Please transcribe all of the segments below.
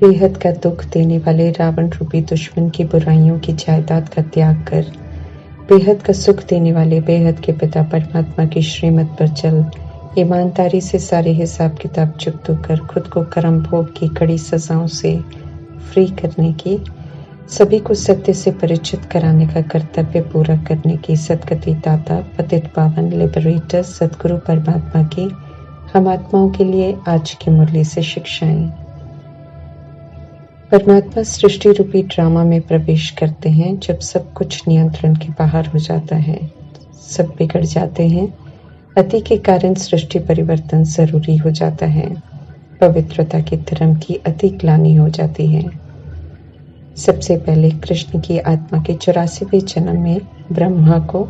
बेहद का दुख देने वाले रावण रूपी दुश्मन की बुराइयों की जायदाद का त्याग कर बेहद का सुख देने वाले बेहद के पिता परमात्मा की श्रीमत पर चल ईमानदारी से सारे हिसाब किताब चुकता कर खुद को कर्म भोग की कड़ी सजाओं से फ्री करने की, सभी को सत्य से परिचित कराने का कर्तव्य पूरा करने की सदगति दाता पतित पावन लिबरेटर सदगुरु परमात्मा की हम आत्माओं के लिए आज की मुरली से शिक्षाएं। परमात्मा सृष्टि रूपी ड्रामा में प्रवेश करते हैं जब सब कुछ नियंत्रण के बाहर हो जाता है, सब बिगड़ जाते हैं। अति के कारण सृष्टि परिवर्तन जरूरी हो जाता है। पवित्रता के धर्म की अति ग्लानि हो जाती है। सबसे पहले कृष्ण की आत्मा के 84वें जन्म में ब्रह्मा को,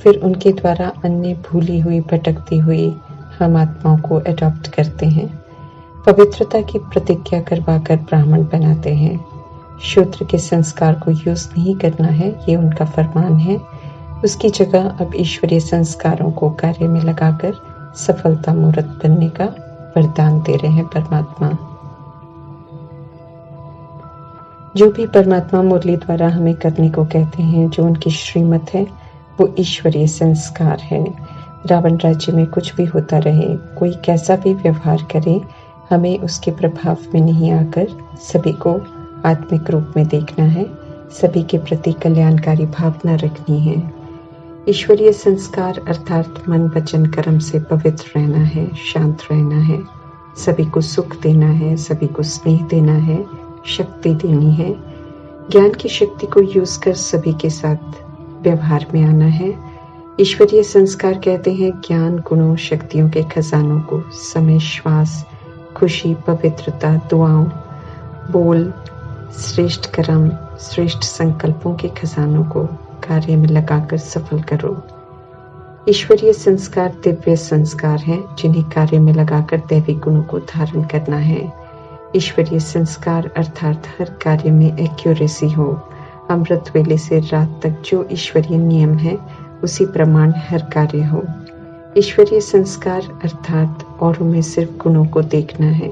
फिर उनके द्वारा अन्य भूली हुई भटकती हुई हम आत्माओं को अडॉप्ट करते हैं। पवित्रता की प्रतिज्ञा करवाकर ब्राह्मण बनाते हैं। शूद्र के संस्कार को यूज नहीं करना है, ये उनका फरमान है। उसकी जगह अब ईश्वरीय संस्कारों को कार्य में लगाकर सफलता मूर्त बनने का वरदान दे रहे हैं परमात्मा। जो भी परमात्मा मुरली द्वारा हमें करने को कहते हैं, जो उनकी श्रीमत है, वो ईश्वरीय संस्कार है। रावण राज्य में कुछ भी होता रहे, कोई कैसा भी व्यवहार करे, हमें उसके प्रभाव में नहीं आकर सभी को आत्मिक रूप में देखना है, सभी के प्रति कल्याणकारी भावना रखनी है। ईश्वरीय संस्कार अर्थात मन वचन कर्म से पवित्र रहना है, शांत रहना है, सभी को सुख देना है, सभी को स्नेह देना है, शक्ति देनी है। ज्ञान की शक्ति को यूज कर सभी के साथ व्यवहार में आना है। ईश्वरीय संस्कार कहते हैं ज्ञान गुणों शक्तियों के खजानों को समय श्वास खुशी पवित्रता दुआओं बोल श्रेष्ठ कर्म श्रेष्ठ संकल्पों के खजानों को कार्य में लगाकर सफल करो। ईश्वरीय संस्कार दिव्य संस्कार हैं जिन्हें कार्य में लगाकर दैवी गुणों को धारण करना है। ईश्वरीय संस्कार अर्थात हर कार्य में एक्यूरेसी हो। अमृत वेले से रात तक जो ईश्वरीय नियम है उसी प्रमाण हर कार्य हो। ईश्वरीय संस्कार अर्थात औरों में सिर्फ गुणों को देखना है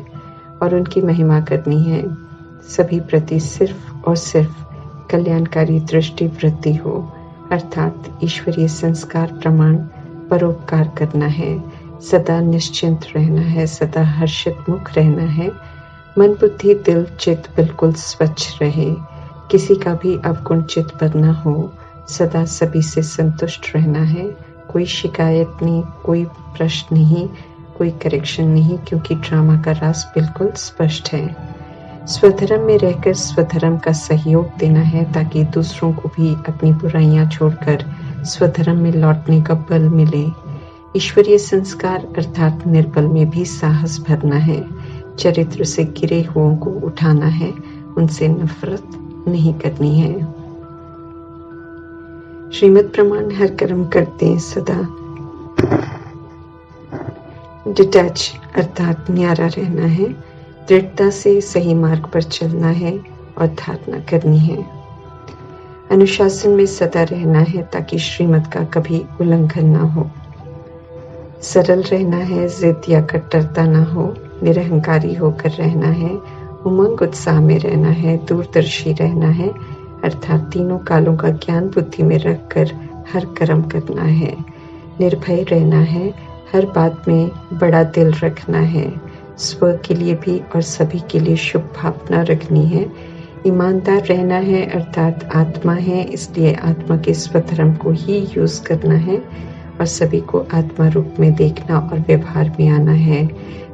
और उनकी महिमा करनी है। सभी प्रति सिर्फ और सिर्फ कल्याणकारी दृष्टि वृद्धि हो, अर्थात ईश्वरीय संस्कार प्रमाण परोपकार करना है, सदा निश्चिंत रहना है, सदा हर्षित मुख रहना है। मन बुद्धि दिल चित्त बिल्कुल स्वच्छ रहे, किसी का भी अवगुण चित्त पर न हो, सदा सभी से संतुष्ट रहना है। कोई शिकायत नहीं, कोई प्रश्न नहीं, कोई करेक्शन नहीं, क्योंकि ड्रामा का राज बिल्कुल स्पष्ट है। स्वधर्म में रहकर स्वधर्म का सहयोग देना है ताकि दूसरों को भी अपनी बुराइयां छोड़कर स्वधर्म में लौटने का बल मिले। ईश्वरीय संस्कार अर्थात निर्बल में भी साहस भरना है, चरित्र से गिरे हुओं को उठाना है, उनसे नफरत नहीं करनी है। श्रीमद प्रमाण हर कर्म करते सदा डिटैच अर्थात न्यारा रहना है, दृढ़ता से सही मार्ग पर चलना है और धारणा करनी है। अनुशासन में सदा रहना है ताकि श्रीमत का कभी उल्लंघन ना हो। सरल रहना है, जिद या कट्टरता ना हो, निरहंकारी होकर रहना है, उमंग उत्साह में रहना है, दूरदर्शी रहना है, अर्थात तीनों कालों का ज्ञान बुद्धि में रखकर हर कर्म करना है। निर्भय रहना है, हर बात में बड़ा दिल रखना है, स्व के लिए भी और सभी के लिए शुभ भावना रखनी है। ईमानदार रहना है, अर्थात आत्मा है इसलिए आत्मा के स्वधर्म को ही यूज करना है और सभी को आत्मा रूप में देखना और व्यवहार में आना है।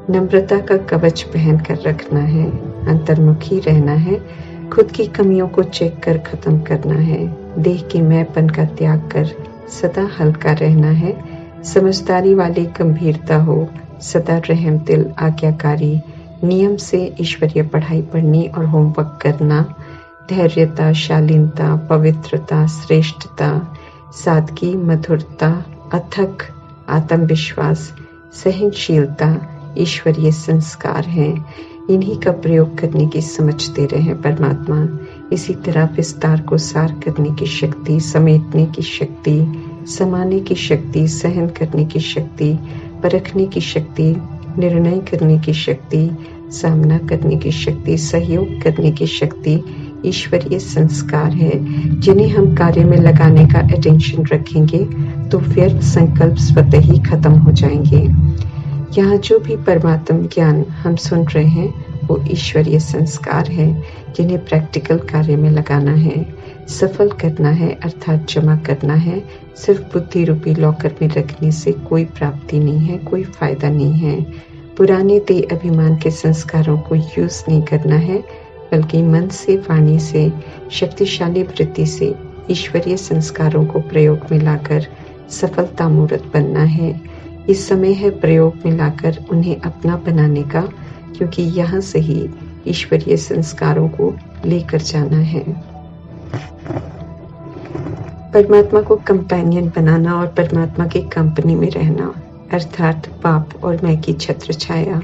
नम्रता का कवच पहन कर रखना है, अंतर्मुखी रहना है, खुद की कमियों को चेक कर खत्म करना है, देह के मैंपन का त्याग कर सदा हल्का रहना है, समझदारी वाली गंभीरता हो, सदा रहम दिल आज्ञाकारी, नियम से ईश्वरीय पढ़ाई पढ़नी और होमवर्क करना, धैर्यता शालीनता पवित्रता श्रेष्ठता सादगी मधुरता अथक आत्मविश्वास सहनशीलता ईश्वरीय संस्कार हैं। इन्हीं का प्रयोग करने की समझ दे रहे हैं परमात्मा। इसी तरह विस्तार को सार करने की शक्ति, समेटने की शक्ति, समाने की शक्ति, सहन करने की शक्ति, परखने की शक्ति, निर्णय करने की शक्ति, सामना करने की शक्ति, सहयोग करने की शक्ति ईश्वरीय संस्कार है, जिन्हें हम कार्य में लगाने का अटेंशन रखेंगे तो व्यर्थ संकल्प स्वतः ही खत्म हो जाएंगे। यहाँ जो भी परमात्म ज्ञान हम सुन रहे हैं वो ईश्वरीय संस्कार है, जिन्हें प्रैक्टिकल कार्य में लगाना है, सफल करना है, अर्थात जमा करना है। सिर्फ बुद्धि रूपी लॉकर में रखने से कोई प्राप्ति नहीं है, कोई फायदा नहीं है। पुराने देह अभिमान के संस्कारों को यूज नहीं करना है, बल्कि मन से, वाणी से, शक्तिशाली वृत्ति से ईश्वरीय संस्कारों को प्रयोग में लाकर सफलता मूर्त बनना है। इस समय है प्रयोग में लाकर उन्हें अपना बनाने का, क्योंकि यहाँ से ही ईश्वरीय संस्कारों को लेकर जाना है। परमात्मा को कंपेनियन बनाना और परमात्मा की कंपनी में रहना, अर्थात पाप और मैं की छत्र छाया,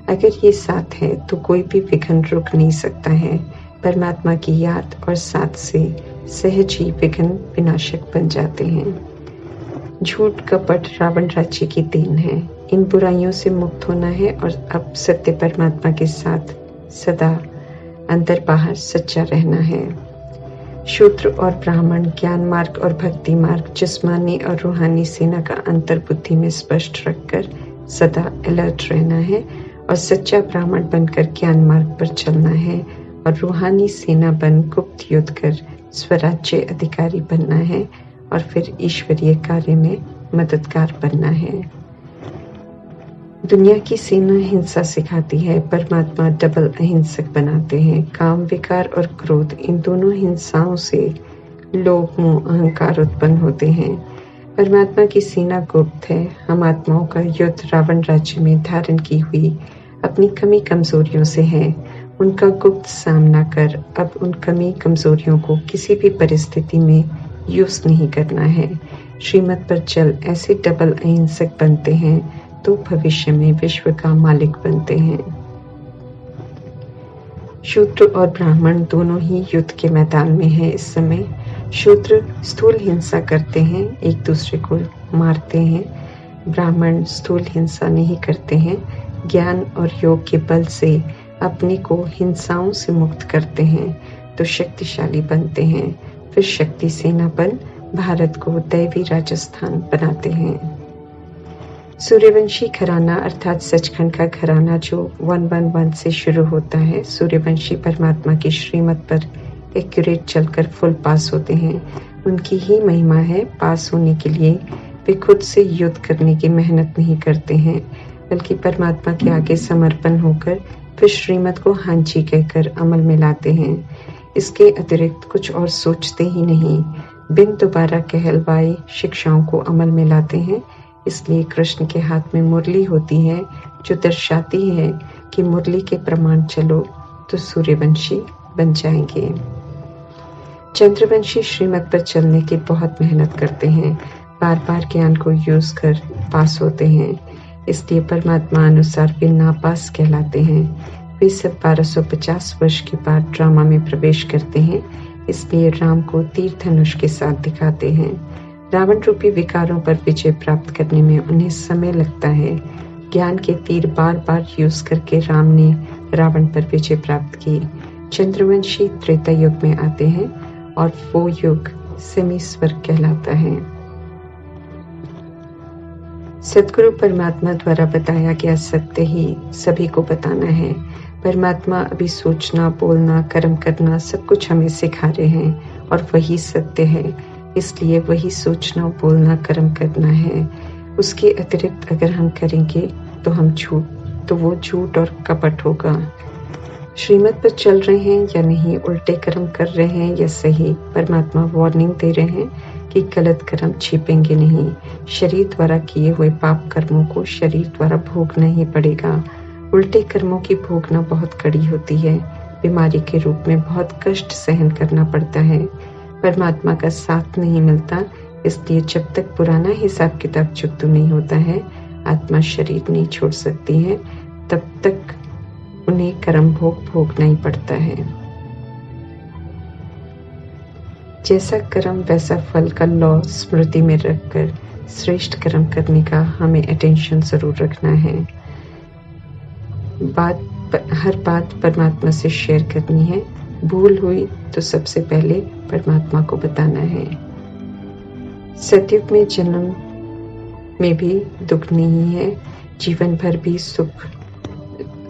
अगर ये साथ है तो कोई भी विघ्न रुक नहीं सकता है। परमात्मा की याद और साथ से सहज ही विघ्न विनाशक बन जाते हैं। झूठ कपट रावण राज्य की देन है। इन बुराइयों से मुक्त होना है और अब सत्य परमात्मा के साथ सदा अंदर बाहर सच्चा रहना है। शूद्र और ब्राह्मण, ज्ञान मार्ग और भक्ति मार्ग, जिस्मानी और रूहानी सेना का अंतर बुद्धि में स्पष्ट रखकर सदा अलर्ट रहना है और सच्चा ब्राह्मण बनकर ज्ञान मार्ग पर चलना है और रूहानी सेना बन गुप्त युद्ध कर स्वराज्य अधिकारी बनना है और फिर ईश्वरीय कार्य में मददगार बनना है। दुनिया की सेना हिंसा सिखाती है, परमात्मा डबल अहिंसक बनाते हैं। काम, विकार और क्रोध, इन दोनों हिंसाओं से लोभ, मोह, अहंकार उत्पन्न होते हैं। परमात्मा की सेना गुप्त है। हम आत्माओं का युद्ध रावण राज्य में धारण की हुई अपनी कमी कमजोरियों से है। उनका गुप्त सामना कर अब उन कमी कमजोरियों को किसी भी परिस्थिति में यूज नहीं करना है। श्रीमत पर चल ऐसे डबल अहिंसक बनते हैं तो भविष्य में विश्व का मालिक बनते हैं। शूद्र और ब्राह्मण दोनों ही युद्ध के मैदान में हैं इस समय। शूद्र स्थूल हिंसा करते हैं, एक दूसरे को मारते हैं। ब्राह्मण स्थूल हिंसा नहीं करते हैं, ज्ञान और योग के बल से अपने को हिंसाओं से मुक्त करते हैं तो शक्तिशाली बनते हैं। फिर शक्ति सेना बन भारत को दैवी राजस्थान बनाते हैं। सूर्यवंशी घराना अर्थात सचखंड का घराना जो 111 से शुरू होता है। सूर्यवंशी परमात्मा की श्रीमत पर एक्यूरेट चलकर फुल पास होते हैं। उनकी ही महिमा है। पास होने के लिए वे खुद से युद्ध करने की मेहनत नहीं करते हैं, बल्कि परमात्मा के आगे समर्पण होकर फिर श्रीमत को हाँ जी कहकर अमल में लाते हैं। इसके अतिरिक्त कुछ और सोचते ही नहीं, बिन दोबारा कहलवाए शिक्षाओं को अमल में लाते हैं। इसलिए कृष्ण के हाथ में मुरली होती है जो दर्शाती है कि मुरली के प्रमाण चलो तो सूर्यवंशी बन जाएंगे। चंद्रवंशी श्रीमत पर चलने की बहुत मेहनत करते हैं, बार बार ज्ञान को यूज कर पास होते हैं। इसलिए परमात्मा अनुसार वे नापास कहलाते हैं। वे सब 1250 वर्ष के बाद ड्रामा में प्रवेश करते हैं, इसलिए राम को तीर धनुष के साथ दिखाते हैं। रावण रूपी विकारों पर विजय प्राप्त करने में उन्हें समय लगता है। ज्ञान के तीर बार बार यूज करके राम ने रावण पर विजय प्राप्त की। चंद्रवंशी त्रेता युग में आते हैं और वो युग सेमीस्वर कहलाता है। सदगुरु परमात्मा द्वारा बताया गया सत्य ही सभी को बताना है। परमात्मा अभी सोचना, बोलना, कर्म करना सब कुछ हमें सिखा रहे हैं और वही सत्य है। इसलिए वही सोचना, बोलना, कर्म करना है। उसके अतिरिक्त अगर हम करेंगे तो वो झूठ और कपट होगा। श्रीमत पर चल रहे हैं या नहीं, उल्टे कर्म कर रहे हैं या सही, परमात्मा वार्निंग दे रहे हैं कि गलत कर्म छिपेंगे नहीं। शरीर द्वारा किए हुए पाप कर्मों को शरीर द्वारा भोगना ही पड़ेगा। उल्टे कर्मों की भोगना बहुत कड़ी होती है। बीमारी के रूप में बहुत कष्ट सहन करना पड़ता है। परमात्मा का साथ नहीं मिलता, इसलिए जब तक पुराना हिसाब किताब चुकता नहीं होता है, आत्मा शरीर नहीं छोड़ सकती है, तब तक उन्हें कर्म भोग भोगना ही पड़ता है। जैसा कर्म वैसा फल का लॉ स्मृति में रखकर श्रेष्ठ कर्म करने का हमें अटेंशन जरूर रखना है। बात हर बात परमात्मा से शेयर करनी है। भूल हुई तो सबसे पहले परमात्मा को बताना है। सतयुग में जन्म में भी दुख नहीं है, जीवन भर भी सुख।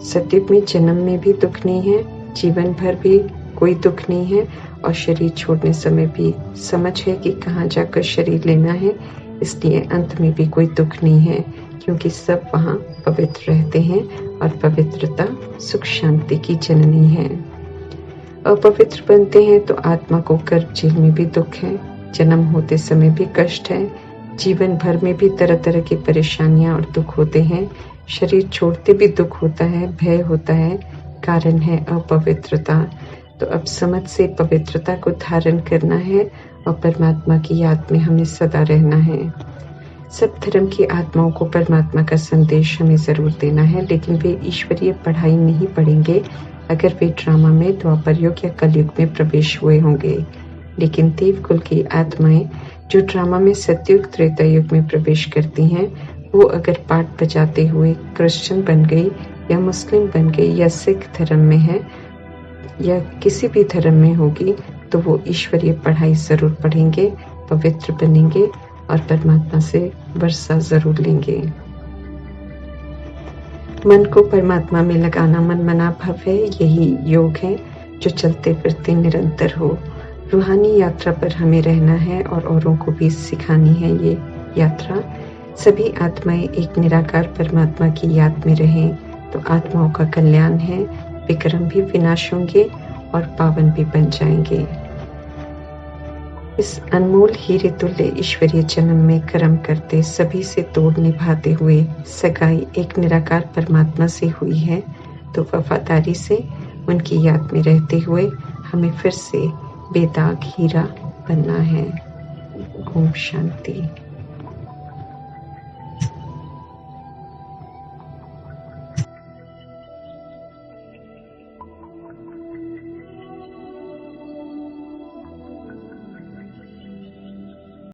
सतयुग में जन्म में भी दुख नहीं है, जीवन भर भी कोई दुख नहीं है, और शरीर छोड़ने समय भी समझ है कि कहाँ जाकर शरीर लेना है, इसलिए अंत में भी कोई दुख नहीं है, क्योंकि सब वहाँ पवित्र रहते हैं और पवित्रता सुख शांति की जननी है। अपवित्र बनते हैं तो आत्मा को गर्भ जेल में भी दुख है, जन्म होते समय भी कष्ट है, जीवन भर में भी तरह तरह की परेशानियां और दुख होते हैं, शरीर छोड़ते भी दुख होता है, भय होता है, कारण है अपवित्रता। तो अब समझ से पवित्रता को धारण करना है और परमात्मा की याद में हमें सदा रहना है। सब धर्म की आत्माओं को परमात्मा का संदेश हमें जरूर देना है, लेकिन वे ईश्वरीय पढ़ाई नहीं पढ़ेंगे अगर वे ड्रामा में द्वापर युग या कलयुग में प्रवेश हुए होंगे। लेकिन देवकुल की आत्माएं जो ड्रामा में सतयुग त्रेता युग में प्रवेश करती हैं, वो अगर पाठ बजाते हुए क्रिश्चियन बन गई या मुस्लिम बन गई या सिख धर्म में है या किसी भी धर्म में होगी, तो वो ईश्वरीय पढ़ाई जरूर पढ़ेंगे, पवित्र बनेंगे और परमात्मा से वर्षा जरूर लेंगे। मन को परमात्मा में लगाना मन मना भव है, यही योग है जो चलते फिरते निरंतर हो। रूहानी यात्रा पर हमें रहना है और औरों को भी सिखानी है ये यात्रा। सभी आत्माएं एक निराकार परमात्मा की याद में रहें तो आत्माओं का कल्याण है, विक्रम भी विनाश होंगे और पावन भी बन जाएंगे। इस अनमोल हीरे तुल्य ईश्वरीय जन्म में कर्म करते सभी से तोड़ निभाते हुए सगाई एक निराकार परमात्मा से हुई है, तो वफादारी से उनकी याद में रहते हुए हमें फिर से बेदाग हीरा बनना है। ओम शांति।